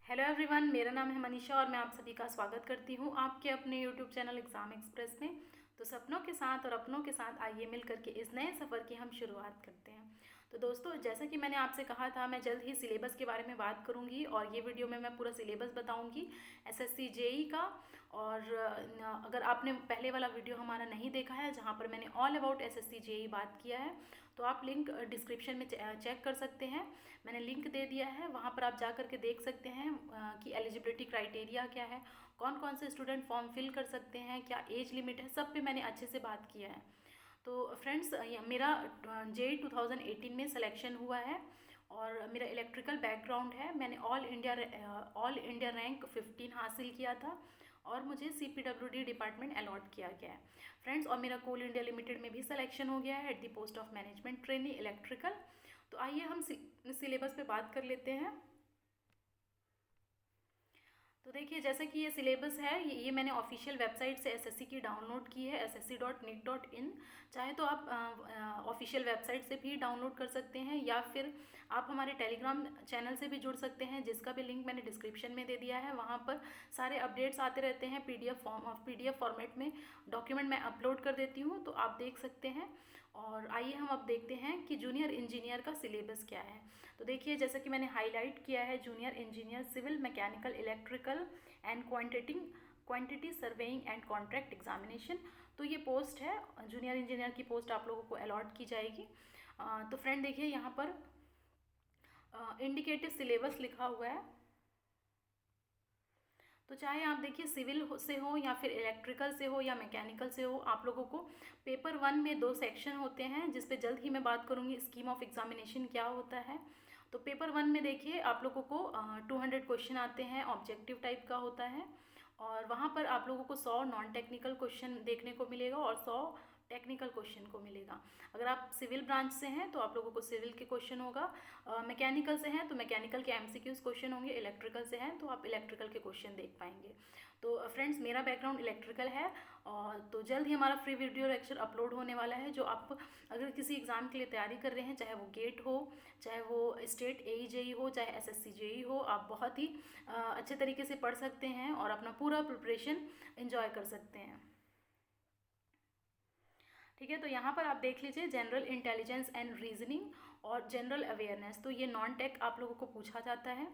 Hello everyone, मेरा नाम है मनीषा और मैं आप सभी का स्वागत करती हूँ आपके अपने यूट्यूब चैनल एग्ज़ाम एक्सप्रेस में। तो सपनों के साथ और अपनों के साथ आइए मिल करके इस नए सफ़र की हम शुरुआत करते हैं। तो दोस्तों, जैसा कि मैंने आपसे कहा था, मैं जल्द ही सिलेबस के बारे में बात करूंगी और ये वीडियो में मैं पूरा सिलेबस बताऊंगी एसएससी जेई का। और अगर आपने पहले वाला वीडियो हमारा नहीं देखा है जहाँ पर मैंने ऑल अबाउट एसएससी जेई बात किया है, तो आप लिंक डिस्क्रिप्शन में चेक कर सकते हैं। मैंने लिंक दे दिया है, वहाँ पर आप जा कर के देख सकते हैं कि एलिजिबिलिटी क्राइटेरिया क्या है, कौन कौन से स्टूडेंट फॉर्म फिल कर सकते हैं, क्या एज लिमिट है, सब पे मैंने अच्छे से बात किया है। तो फ्रेंड्स, मेरा जेई 2018 में सिलेक्शन हुआ है और मेरा इलेक्ट्रिकल बैकग्राउंड है। मैंने ऑल इंडिया रैंक 15 हासिल किया था और मुझे CPWD डिपार्टमेंट अलॉट किया गया है फ्रेंड्स। और मेरा कोल इंडिया लिमिटेड में भी सिलेक्शन हो गया है at the post of management trainee electrical. तो आइए हम सिलेबस पे बात कर लेते हैं। तो देखिए, जैसे कि ये सिलेबस है, ये मैंने ऑफिशियल वेबसाइट से एसएससी की डाउनलोड की है, ssc.nic.in। चाहे तो आप ऑफिशियल वेबसाइट से भी डाउनलोड कर सकते हैं या फिर आप हमारे टेलीग्राम चैनल से भी जुड़ सकते हैं, जिसका भी लिंक मैंने डिस्क्रिप्शन में दे दिया है। वहाँ पर सारे अपडेट्स आते रहते हैं पीडीएफ फॉर्मेट में। डॉक्यूमेंट मैं अपलोड कर देती हूँ, तो आप देख सकते हैं। और आइए हम अब देखते हैं कि जूनियर इंजीनियर का सिलेबस क्या है। तो देखिए, जैसे कि मैंने हाईलाइट किया है, junior engineer civil mechanical electrical and quantity surveying and contract examination. तो ये पोस्ट है, जूनियर इंजीनियर की पोस्ट आप लोगों को अलॉट की जाएगी। तो फ्रेंड देखिए, यहाँ पर इंडिकेटिव सिलेबस लिखा हुआ है। तो चाहे आप देखिए सिविल से हो या फिर इलेक्ट्रिकल से हो या मैकेनिकल से हो, आप लोगों को पेपर 1 में 2 सेक्शन होते हैं, जिस पे जल्द ही मैं बात करूँगी स्कीम ऑफ एग्जामिनेशन क्या होता है। तो पेपर 1 में देखिए आप लोगों को 200 क्वेश्चन आते हैं, ऑब्जेक्टिव टाइप का होता है। और वहाँ पर आप लोगों को 100 नॉन टेक्निकल क्वेश्चन देखने को मिलेगा और 100 टेक्निकल क्वेश्चन को मिलेगा। अगर आप सिविल ब्रांच से हैं तो आप लोगों को सिविल के क्वेश्चन होगा, मैकेनिकल से हैं तो मैकेनिकल के MCQs क्वेश्चन होंगे, इलेक्ट्रिकल से हैं तो आप इलेक्ट्रिकल के क्वेश्चन देख पाएंगे। तो फ्रेंड्स, मेरा बैकग्राउंड इलेक्ट्रिकल है और तो जल्द ही हमारा फ्री वीडियो लेक्चर अपलोड होने वाला है, जो आप अगर किसी एग्ज़ाम के लिए तैयारी कर रहे हैं, चाहे वो गेट हो, चाहे वो स्टेट AE जेई हो, चाहे SSC जेई हो, आप बहुत ही अच्छे तरीके से पढ़ सकते हैं और अपना पूरा प्रिपरेशन एंजॉय कर सकते हैं। ठीक है, तो यहाँ पर आप देख लीजिए जनरल इंटेलिजेंस एंड रीजनिंग और जनरल अवेयरनेस। तो ये नॉन टेक आप लोगों को पूछा जाता है।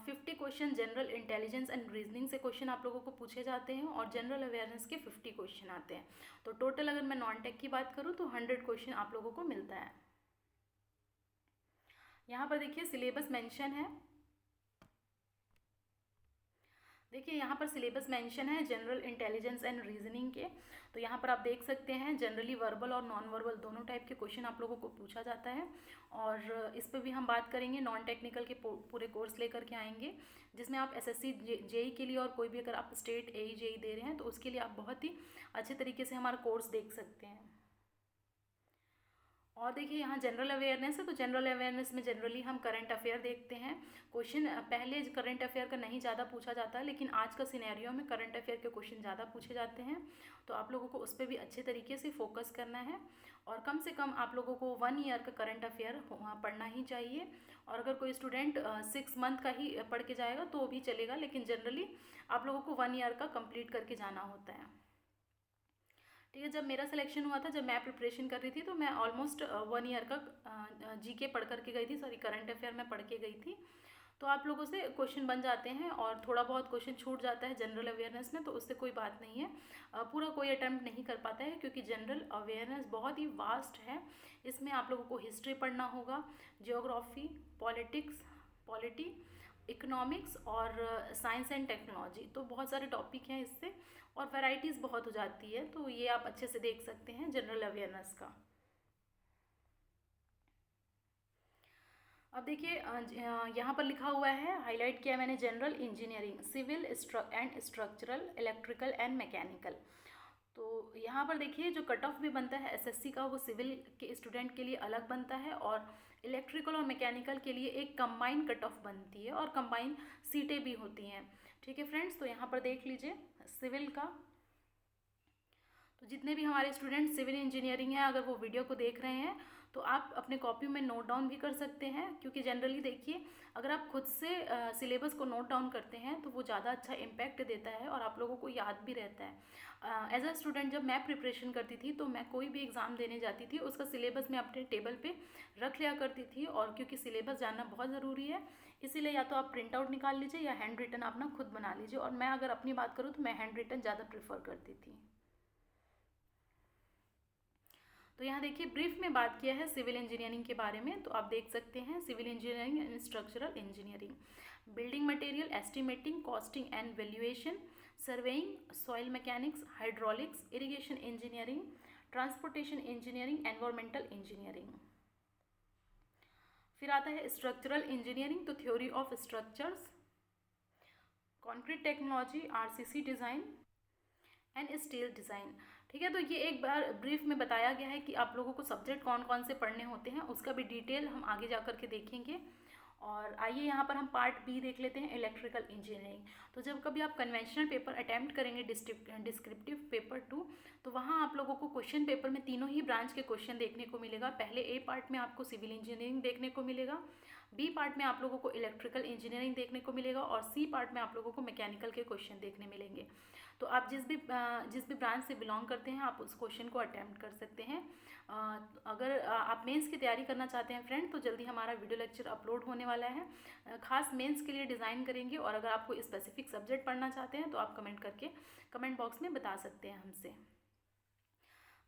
50 question general intelligence and reasoning से क्वेश्चन आप लोगों को पूछे जाते हैं और जनरल अवेयरनेस के 50 क्वेश्चन आते हैं। तो टोटल अगर मैं नॉन टेक की बात करूँ तो 100 क्वेश्चन आप लोगों को मिलता है। यहाँ पर देखिए सिलेबस मेंशन है। देखिए, यहाँ पर सिलेबस मेंशन है जनरल इंटेलिजेंस एंड रीजनिंग के। तो यहाँ पर आप देख सकते हैं जनरली वर्बल और नॉन वर्बल दोनों टाइप के क्वेश्चन आप लोगों को पूछा जाता है। और इस पर भी हम बात करेंगे, नॉन टेक्निकल के पूरे कोर्स लेकर के आएंगे, जिसमें आप एसएससी जेई के लिए और कोई भी अगर आप स्टेट AE जेई दे रहे हैं तो उसके लिए आप बहुत ही अच्छे तरीके से हमारा कोर्स देख सकते हैं। और देखिए, यहाँ जनरल अवेयरनेस है, तो जनरल अवेयरनेस में जनरली हम करंट अफेयर देखते हैं। क्वेश्चन पहले करंट अफेयर का नहीं ज़्यादा पूछा जाता है, लेकिन आज का सिनेरियो में करंट अफेयर के क्वेश्चन ज़्यादा पूछे जाते हैं। तो आप लोगों को उस पर भी अच्छे तरीके से फोकस करना है और कम से कम आप लोगों को 1 ईयर का करंट अफेयर पढ़ना ही चाहिए। और अगर कोई स्टूडेंट 6 मंथ का ही पढ़ के जाएगा तो भी चलेगा, लेकिन जनरली आप लोगों को 1 ईयर का कंप्लीट करके जाना होता है। ठीक है, जब मेरा सिलेक्शन हुआ था, जब मैं प्रिपरेशन कर रही थी, तो मैं ऑलमोस्ट 1 ईयर का जीके पढ़ करके गई थी, सॉरी करंट अफेयर में पढ़ के गई थी। तो आप लोगों से क्वेश्चन बन जाते हैं और थोड़ा बहुत क्वेश्चन छूट जाता है जनरल अवेयरनेस में, तो उससे कोई बात नहीं है। पूरा कोई अटैम्प्ट नहीं कर पाता है, क्योंकि जनरल अवेयरनेस बहुत ही वास्ट है। इसमें आप लोगों को हिस्ट्री पढ़ना होगा, जियोग्राफी, पॉलिटिक्स, पॉलिटी, इकोनॉमिक्स और साइंस एंड टेक्नोलॉजी। तो बहुत सारे टॉपिक हैं इससे और वैरायटीज़ बहुत हो जाती है, तो ये आप अच्छे से देख सकते हैं जनरल अवेयरनेस का। अब देखिए, यहाँ पर लिखा हुआ है, हाईलाइट किया मैंने, general engineering civil and structural electrical and mechanical. तो यहाँ पर देखिए, जो कट ऑफ भी बनता है एसएससी का, वो सिविल के स्टूडेंट के लिए अलग बनता है और इलेक्ट्रिकल और मैकेनिकल के लिए एक कंबाइन कट ऑफ बनती है और कंबाइन सीटें भी होती हैं। ठीक है फ्रेंड्स, तो यहाँ पर देख लीजिए सिविल का। तो जितने भी हमारे स्टूडेंट सिविल इंजीनियरिंग हैं, अगर वो वीडियो को देख रहे हैं तो आप अपने कॉपी में नोट डाउन भी कर सकते हैं, क्योंकि जनरली देखिए अगर आप खुद से सिलेबस को नोट डाउन करते हैं तो वो ज़्यादा अच्छा इम्पैक्ट देता है और आप लोगों को याद भी रहता है। एज अ स्टूडेंट जब मैं प्रिपरेशन करती थी तो मैं कोई भी एग्ज़ाम देने जाती थी उसका सिलेबस मैं अपने टेबल पे रख लिया करती थी, और क्योंकि सिलेबस जानना बहुत ज़रूरी है इसीलिए या तो आप प्रिंट आउट निकाल लीजिए या हैंड रिटन अपना खुद बना लीजिए। और मैं अगर अपनी बात करूँ तो मैं हैंड रिटन ज़्यादा प्रेफर करती थी। तो यहाँ देखिए ब्रीफ में बात किया है सिविल इंजीनियरिंग के बारे में, तो आप देख सकते हैं civil engineering and structural engineering, building material estimating, costing and valuation, surveying, soil mechanics, hydraulics, irrigation engineering, transportation engineering, environmental engineering. फिर आता है स्ट्रक्चरल इंजीनियरिंग, तो theory of structures, concrete technology, RCC design and steel design. ठीक है, तो ये एक बार brief में बताया गया है कि आप लोगों को सब्जेक्ट कौन कौन से पढ़ने होते हैं, उसका भी डिटेल हम आगे जा कर के देखेंगे। और आइए यहाँ पर हम पार्ट बी देख लेते हैं, इलेक्ट्रिकल इंजीनियरिंग। तो जब कभी आप कन्वेंशनल पेपर अटैम्प्ट करेंगे डिस्क्रिप्टिव पेपर 2, तो वहाँ आप लोगों को क्वेश्चन पेपर में तीनों ही ब्रांच के क्वेश्चन देखने को मिलेगा। पहले ए पार्ट में आपको सिविल इंजीनियरिंग देखने को मिलेगा, बी पार्ट में आप लोगों को इलेक्ट्रिकल इंजीनियरिंग देखने को मिलेगा, और सी पार्ट में आप लोगों को मैकेनिकल के क्वेश्चन देखने मिलेंगे। तो आप जिस भी ब्रांच से बिलोंग करते हैं आप उस क्वेश्चन को अटैम्प्ट कर सकते हैं। अगर आप मेंस की तैयारी करना चाहते हैं फ्रेंड, तो जल्दी हमारा वीडियो लेक्चर अपलोड होने वाला है, खास मेंस के लिए डिज़ाइन करेंगे। और अगर आपको स्पेसिफिक सब्जेक्ट पढ़ना चाहते हैं तो आप कमेंट करके कमेंट बॉक्स में बता सकते हैं हमसे।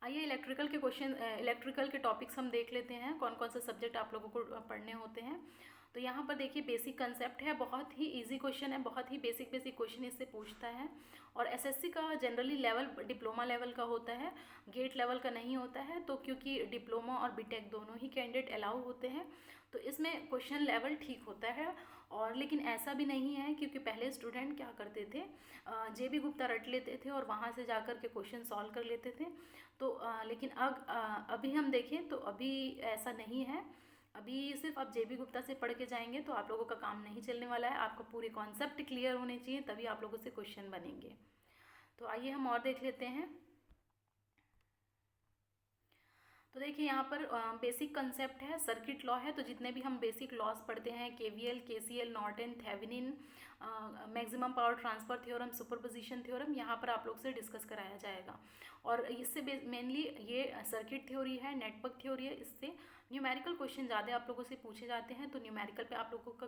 आइए इलेक्ट्रिकल के टॉपिक्स हम देख लेते हैं, कौन कौन से सब्जेक्ट आप लोगों को पढ़ने होते हैं। तो यहाँ पर देखिए बेसिक कंसेप्ट है, बहुत ही इजी क्वेश्चन है, बहुत ही बेसिक क्वेश्चन इससे पूछता है। और एसएससी का जनरली लेवल डिप्लोमा लेवल का होता है, गेट लेवल का नहीं होता है। तो क्योंकि डिप्लोमा और बीटेक दोनों ही कैंडिडेट अलाउ होते हैं तो इसमें क्वेश्चन लेवल ठीक होता है। और लेकिन ऐसा भी नहीं है, क्योंकि पहले स्टूडेंट क्या करते थे, जेबी गुप्ता रट लेते थे और वहाँ से जाकर के क्वेश्चन सॉल्व कर लेते थे। तो लेकिन अब अभी हम देखें तो अभी ऐसा नहीं है। अभी सिर्फ आप जेबी गुप्ता से पढ़ के जाएंगे तो आप लोगों का काम नहीं चलने वाला है, आपको पूरे कॉन्सेप्ट क्लियर होने चाहिए तभी आप लोगों से क्वेश्चन बनेंगे। तो आइए हम और देख लेते हैं। तो देखिए यहाँ पर बेसिक कंसेप्ट है, सर्किट लॉ है। तो जितने भी हम बेसिक लॉज पढ़ते हैं, KVL, KCL, Norton, Thevenin, maximum power transfer theorem, superposition theorem, यहाँ पर आप लोग से डिस्कस कराया जाएगा। और इससे मेनली ये सर्किट थ्योरी है, नेटवर्क थ्योरी है, इससे न्यूमेरिकल क्वेश्चन ज़्यादा आप लोगों से पूछे जाते हैं। तो न्यूमेरिकल पे आप लोगों का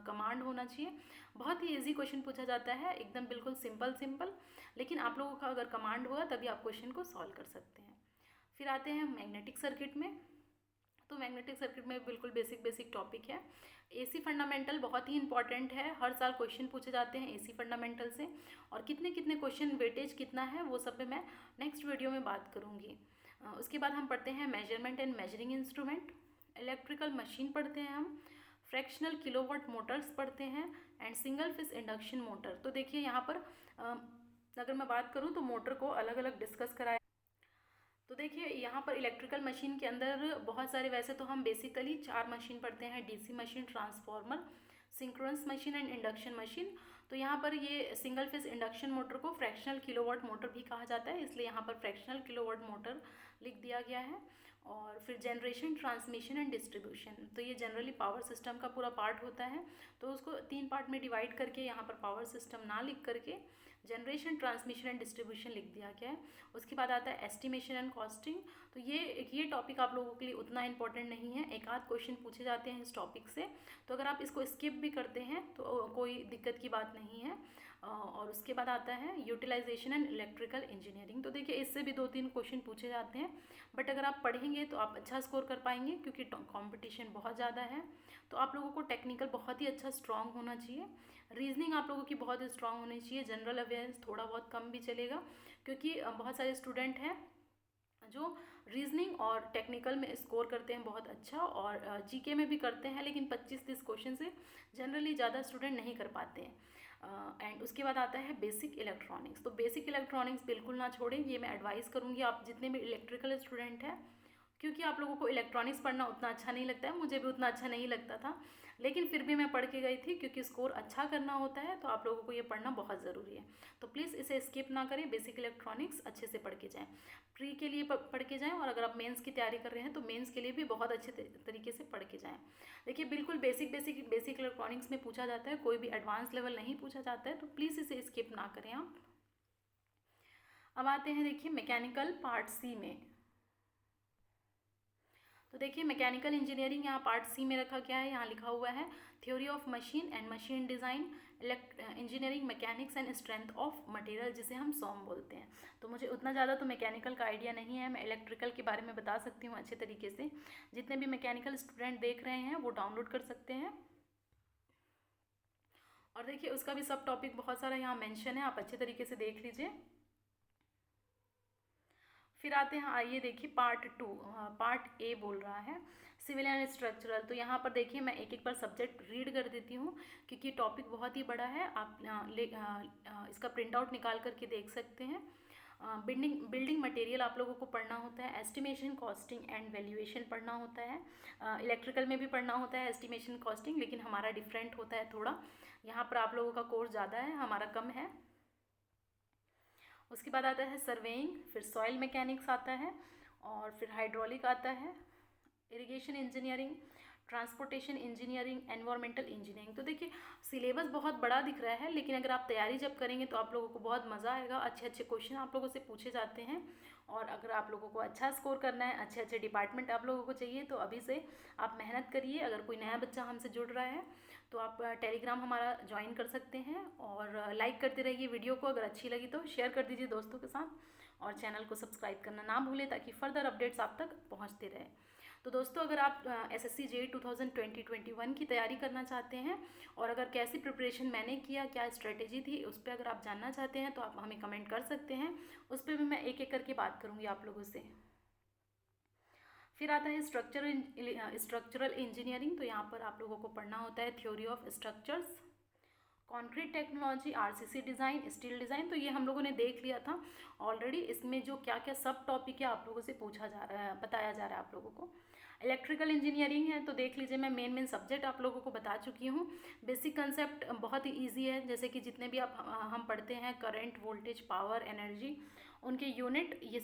कमांड होना चाहिए। बहुत ही ईजी क्वेश्चन पूछा जाता है, एकदम बिल्कुल सिंपल, लेकिन आप लोगों का अगर कमांड होगा तभी आप क्वेश्चन को सॉल्व कर सकते हैं। फिर आते हैं मैग्नेटिक सर्किट में। तो मैग्नेटिक सर्किट में बिल्कुल बेसिक टॉपिक है। एसी फंडामेंटल बहुत ही इंपॉर्टेंट है, हर साल क्वेश्चन पूछे जाते हैं एसी फंडामेंटल से। और कितने क्वेश्चन वेटेज कितना है वो सब पे मैं नेक्स्ट वीडियो में बात करूँगी। उसके बाद हम पढ़ते हैं measurement and measuring instrument, electrical machine पढ़ते हैं हम, फ्रैक्शनल किलोवाट मोटर्स पढ़ते हैं, and single phase induction motor. तो देखिए यहाँ पर अगर मैं बात करूँ तो मोटर को अलग अलग डिस्कस कराया। तो देखिए यहाँ पर इलेक्ट्रिकल मशीन के अंदर बहुत सारे, वैसे तो हम बेसिकली 4 मशीन पढ़ते हैं, DC machine, transformer, synchronous machine and induction machine. तो यहाँ पर ये सिंगल फेस इंडक्शन मोटर को फ्रैक्शनल किलोवाट मोटर भी कहा जाता है, इसलिए यहाँ पर फ्रैक्शनल किलोवाट मोटर लिख दिया गया है। और फिर जनरेशन, ट्रांसमिशन एंड डिस्ट्रीब्यूशन, तो ये जनरली पावर सिस्टम का पूरा पार्ट होता है। तो उसको 3 पार्ट में डिवाइड करके यहाँ पर पावर सिस्टम ना लिख करके जनरेशन, ट्रांसमिशन एंड डिस्ट्रीब्यूशन लिख दिया गया है। उसके बाद आता है एस्टिमेशन एंड कॉस्टिंग। तो ये टॉपिक आप लोगों के लिए उतना इंपॉर्टेंट नहीं है, एक आध क्वेश्चन पूछे जाते हैं इस टॉपिक से, तो अगर आप इसको स्किप भी करते हैं तो कोई दिक्कत की बात नहीं है। और उसके बाद आता है यूटिलाइजेशन एंड इलेक्ट्रिकल इंजीनियरिंग। तो देखिए इससे भी 2-3 क्वेश्चन पूछे जाते हैं, बट अगर आप पढ़ेंगे तो आप अच्छा स्कोर कर पाएंगे, क्योंकि कंपटीशन बहुत ज़्यादा है। तो आप लोगों को टेक्निकल बहुत ही अच्छा स्ट्रॉन्ग होना चाहिए, रीजनिंग आप लोगों की बहुत स्ट्रॉन्ग होनी चाहिए, जनरल अवेयरनेस थोड़ा बहुत कम भी चलेगा, क्योंकि बहुत सारे स्टूडेंट हैं जो रीजनिंग और टेक्निकल में स्कोर करते हैं बहुत अच्छा, और जीके में भी करते हैं, लेकिन 25-30 क्वेश्चन से जनरली ज़्यादा स्टूडेंट नहीं कर पाते हैं। एंड उसके बाद आता है बेसिक इलेक्ट्रॉनिक्स। तो बेसिक इलेक्ट्रॉनिक्स बिल्कुल ना छोड़ें, ये मैं एडवाइस करूँगी आप जितने भी इलेक्ट्रिकल स्टूडेंट हैं, क्योंकि आप लोगों को इलेक्ट्रॉनिक्स पढ़ना उतना अच्छा नहीं लगता है, मुझे भी उतना अच्छा नहीं लगता था, लेकिन फिर भी मैं पढ़ के गई थी, क्योंकि स्कोर अच्छा करना होता है तो आप लोगों को ये पढ़ना बहुत ज़रूरी है। तो प्लीज़ इसे स्किप ना करें, बेसिक इलेक्ट्रॉनिक्स अच्छे से पढ़ के जाएँ, प्री के लिए पढ़ के जाएँ, और अगर आप मेंस की तैयारी कर रहे हैं तो मेंस के लिए भी बहुत अच्छे तरीके से पढ़ के जाएँ। देखिए बिल्कुल बेसिक इलेक्ट्रॉनिक्स में पूछा जाता है, कोई भी एडवांस लेवल नहीं पूछा जाता है, तो प्लीज़ इसे स्किप ना करें आप। अब आते हैं देखिए मैकेनिकल पार्ट सी में। तो देखिए मैकेनिकल इंजीनियरिंग यहाँ पार्ट सी में रखा गया है। यहाँ लिखा हुआ है theory of machine and machine design, engineering mechanics and strength of material, जिसे हम सॉम बोलते हैं। तो मुझे उतना ज़्यादा तो मैकेनिकल का आइडिया नहीं है, मैं इलेक्ट्रिकल के बारे में बता सकती हूँ अच्छे तरीके से। जितने भी मैकेनिकल स्टूडेंट देख रहे हैं वो डाउनलोड कर सकते हैं। और देखिए उसका भी सब टॉपिक बहुत सारा यहाँ मेंशन है, आप अच्छे तरीके से देख लीजिए। फिर आते हैं, आइए देखिए पार्ट 2, पार्ट ए बोल रहा है सिविल एंड स्ट्रक्चरल। तो यहाँ पर देखिए मैं एक एक बार सब्जेक्ट रीड कर देती हूँ, क्योंकि टॉपिक बहुत ही बड़ा है। आप इसका प्रिंट आउट निकाल करके देख सकते हैं। बिल्डिंग मटेरियल आप लोगों को पढ़ना होता है, एस्टिमेशन कॉस्टिंग एंड वैल्यूएशन पढ़ना होता है। इलेक्ट्रिकल में भी पढ़ना होता है एस्टिमेशन कॉस्टिंग, लेकिन हमारा डिफरेंट होता है थोड़ा। यहाँ पर आप लोगों का कोर्स ज़्यादा है, हमारा कम है। उसके बाद आता है सर्वेइंग, फिर सॉइल मैकेनिक्स आता है, और फिर हाइड्रोलिक आता है, irrigation engineering, transportation engineering, environmental engineering. तो देखिए सिलेबस बहुत बड़ा दिख रहा है, लेकिन अगर आप तैयारी जब करेंगे तो आप लोगों को बहुत मज़ा आएगा। अच्छे अच्छे क्वेश्चन आप लोगों से पूछे जाते हैं, और अगर आप लोगों को अच्छा स्कोर करना है, अच्छे अच्छे डिपार्टमेंट आप लोगों को चाहिए, तो अभी से आप मेहनत करिए। अगर कोई नया बच्चा हमसे जुड़ रहा है तो आप टेलीग्राम हमारा ज्वाइन कर सकते हैं, और लाइक करते रहिए वीडियो को। अगर अच्छी लगी तो शेयर कर दीजिए दोस्तों के साथ, और चैनल को सब्सक्राइब करना ना भूलें, ताकि फर्दर अपडेट्स आप तक पहुंचते रहे। तो दोस्तों अगर आप SSC JEE 2020-21 की तैयारी करना चाहते हैं, और अगर कैसी प्रिपरेशन मैंने किया, क्या स्ट्रेटेजी थी, उस पर अगर आप जानना चाहते हैं तो आप हमें कमेंट कर सकते हैं। उस पर भी मैं एक एक करके बात करूँगी आप लोगों से। फिर आता है स्ट्रक्चरल इंजीनियरिंग। तो यहाँ पर आप लोगों को पढ़ना होता है theory of structures, concrete technology, RCC design, steel design. तो ये हम लोगों ने देख लिया था ऑलरेडी। इसमें जो क्या क्या सब टॉपिक है आप लोगों से पूछा जा रहा है, बताया जा रहा है आप लोगों को। इलेक्ट्रिकल इंजीनियरिंग है, तो देख लीजिए मैं मेन सब्जेक्ट आप लोगों को बता चुकी हूँ। बेसिक कंसेप्ट बहुत ही ईजी है, जैसे कि जितने भी हम पढ़ते हैं करंट, वोल्टेज, पावर, एनर्जी, उनके यूनिट, ये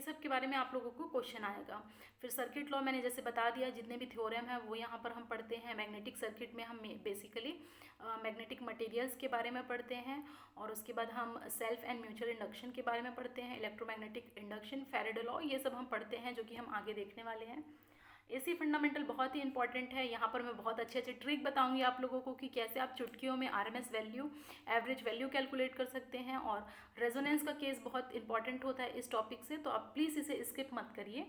सब के बारे में आप लोगों को क्वेश्चन आएगा। फिर सर्किट लॉ मैंने जैसे बता दिया, जितने भी थ्योरम है वो यहाँ पर हम पढ़ते हैं। मैग्नेटिक सर्किट में हम बेसिकली मैग्नेटिक मटेरियल्स के बारे में पढ़ते हैं, और उसके बाद हम सेल्फ एंड म्यूचुअल इंडक्शन के बारे में पढ़ते हैं, इलेक्ट्रोमैग्नेटिक इंडक्शन, फैराडे लॉ, ये सब हम पढ़ते हैं, जो कि हम आगे देखने वाले हैं। एसी फंडामेंटल बहुत ही इंपॉर्टेंट है। यहाँ पर मैं बहुत अच्छे अच्छे ट्रिक बताऊंगी आप लोगों को कि कैसे आप चुटकियों में RMS value, average value calculate कर सकते हैं, और रेजोनेंस का केस बहुत इंपॉर्टेंट होता है इस टॉपिक से, तो आप प्लीज़ इसे स्किप मत करिए।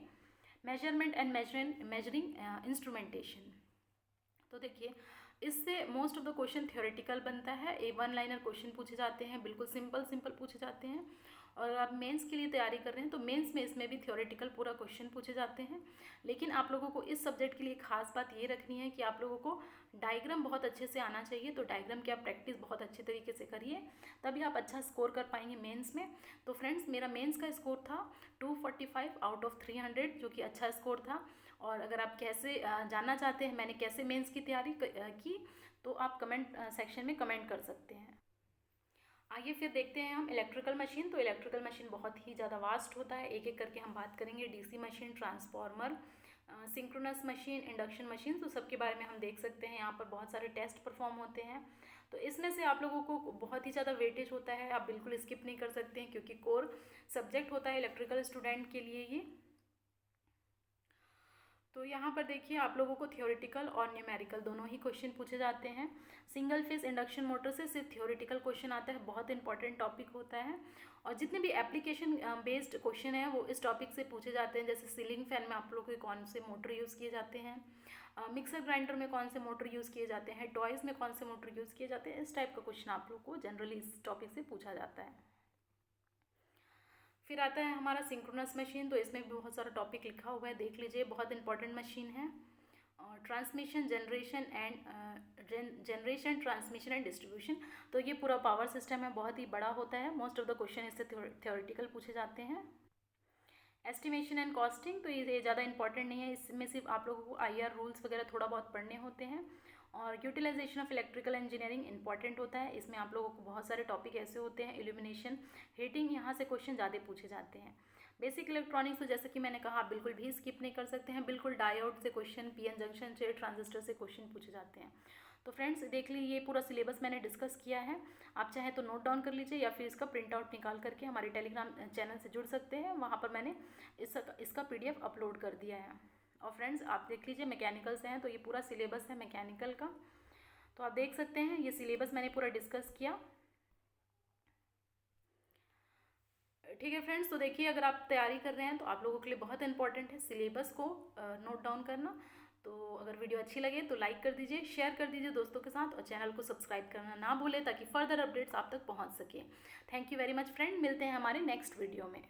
Measurement and measuring instrumentation. तो देखिए इससे most of the question theoretical बनता है, वन लाइनर क्वेश्चन पूछे जाते हैं, बिल्कुल सिंपल पूछे जाते हैं। और आप मेंस के लिए तैयारी कर रहे हैं तो मेंस में इसमें भी थ्योरेटिकल पूरा क्वेश्चन पूछे जाते हैं। लेकिन आप लोगों को इस सब्जेक्ट के लिए खास बात ये रखनी है कि आप लोगों को डायग्राम बहुत अच्छे से आना चाहिए। तो डायग्राम की आप प्रैक्टिस बहुत अच्छे तरीके से करिए, तभी आप अच्छा स्कोर कर पाएंगे मेंस में। तो फ्रेंड्स मेरा मेंस का स्कोर था 245 आउट ऑफ 300, जो कि अच्छा स्कोर था। और अगर आप कैसे जानना चाहते हैं मैंने कैसे मेंस की तैयारी की, तो आप कमेंट सेक्शन में कमेंट कर सकते हैं। आइए फिर देखते हैं हम इलेक्ट्रिकल मशीन। तो इलेक्ट्रिकल मशीन बहुत ही ज़्यादा वास्ट होता है, एक एक करके हम बात करेंगे। DC machine, transformer, synchronous machine, induction machine, तो सबके बारे में हम देख सकते हैं। यहाँ पर बहुत सारे टेस्ट परफॉर्म होते हैं, तो इसमें से आप लोगों को बहुत ही ज़्यादा वेटेज होता है, आप बिल्कुल स्किप नहीं कर सकते हैं, क्योंकि कोर सब्जेक्ट होता है इलेक्ट्रिकल स्टूडेंट के लिए ये। तो यहाँ पर देखिए आप लोगों को थ्योरेटिकल और न्यूमेरिकल दोनों ही क्वेश्चन पूछे जाते हैं। सिंगल फेस इंडक्शन मोटर से सिर्फ थ्योरेटिकल क्वेश्चन आता है, बहुत इंपॉर्टेंट टॉपिक होता है। और जितने भी एप्लीकेशन बेस्ड क्वेश्चन हैं वो इस टॉपिक से पूछे जाते हैं। जैसे सीलिंग फैन में आप लोगों के कौन से मोटर यूज़ किए जाते हैं, मिक्सर ग्राइंडर में कौन से मोटर यूज़ किए जाते हैं, टॉयज़ में कौन से मोटर यूज़ किए जाते हैं, इस टाइप का क्वेश्चन आप लोग को जनरली इस टॉपिक से पूछा जाता है। फिर आता है हमारा सिंक्रोनस मशीन। तो इसमें भी बहुत सारा टॉपिक लिखा हुआ है, देख लीजिए, बहुत इंपॉर्टेंट मशीन है। और transmission, generation, transmission and distribution, तो ये पूरा पावर सिस्टम है, बहुत ही बड़ा होता है। मोस्ट ऑफ द क्वेश्चन इससे थ्योरेटिकल पूछे जाते हैं। एस्टिमेशन एंड कॉस्टिंग, तो ये ज़्यादा इंपॉर्टेंट नहीं है, इसमें सिर्फ आप लोगों को IR रूल्स वगैरह थोड़ा बहुत पढ़ने होते हैं। और utilization of electrical engineering important होता है, इसमें आप लोगों को बहुत सारे टॉपिक ऐसे होते हैं, इल्यूमिनेशन, हीटिंग, यहाँ से क्वेश्चन ज़्यादा पूछे जाते हैं। बेसिक इलेक्ट्रॉनिक्स, तो जैसे कि मैंने कहा, आप बिल्कुल भी स्किप नहीं कर सकते हैं, बिल्कुल डायोड से क्वेश्चन, PN जंक्शन से, ट्रांजिस्टर से क्वेश्चन पूछे जाते हैं। तो फ्रेंड्स देख लीजिए, ये पूरा सिलेबस मैंने डिस्कस किया है, आप चाहें तो नोट डाउन कर लीजिए या फिर इसका प्रिंट आउट निकाल करके हमारे टेलीग्राम चैनल से जुड़ सकते हैं, वहाँ पर मैंने इसका PDF अपलोड कर दिया है। और फ्रेंड्स आप देख लीजिए, मैकेनिकल से हैं तो ये पूरा सिलेबस है मैकेनिकल का, तो आप देख सकते हैं ये सिलेबस मैंने पूरा डिस्कस किया। ठीक है फ्रेंड्स, तो देखिए अगर आप तैयारी कर रहे हैं तो आप लोगों के लिए बहुत इंपॉर्टेंट है सिलेबस को नोट डाउन करना। तो अगर वीडियो अच्छी लगे तो लाइक कर दीजिए, शेयर कर दीजिए दोस्तों के साथ, और चैनल को सब्सक्राइब करना ना भूलें ताकि फर्दर अपडेट्स आप तक पहुंच सके। Thank you very much friend, मिलते हैं हमारे नेक्स्ट वीडियो में।